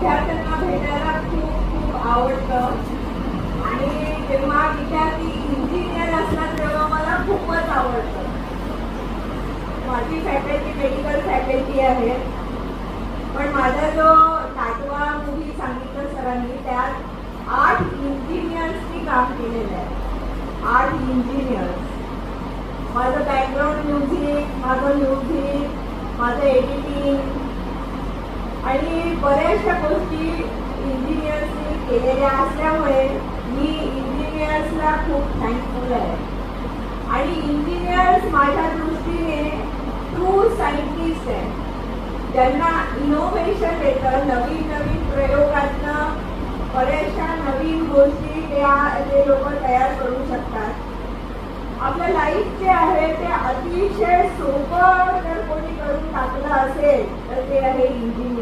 विद्यार्थ्यांना भेटायला खूप खूप आवडतं आणि जेव्हा विद्यार्थी इंजिनियर असतात तेव्हा मला खूपच आवडतं. माझी फॅकल्टी मेडिकल फॅकल्टी आहे, पण माझा जो नाटवा मूव्ही सांगितलं सरांनी त्यात 8 इंजिनियर्सनी काम केलेलं आहे. 8 इंजिनियर्स. माझं बॅकग्राऊंड म्युझिक, माझं एडिटिंग आणि बऱ्याचशा गोष्टी इंजिनियर्सनी केलेल्या असल्यामुळे मी इंजिनियर्सला खूप थँकफुल आहे. आणि इंजिनियर्स माझ्या दृष्टीने ट्रू सायंटिस्ट आहे, ज्यांना इनोव्हेशन येतं. नवीन नवीन प्रयोगातनं बऱ्याचशा नवीन गोष्टी ते लोक तयार करू शकतात. आपलं लाईफ जे आहे ते अतिशय सोपं जर कोणी करून टाकलं असेल तर ते आहे इंजिनियर.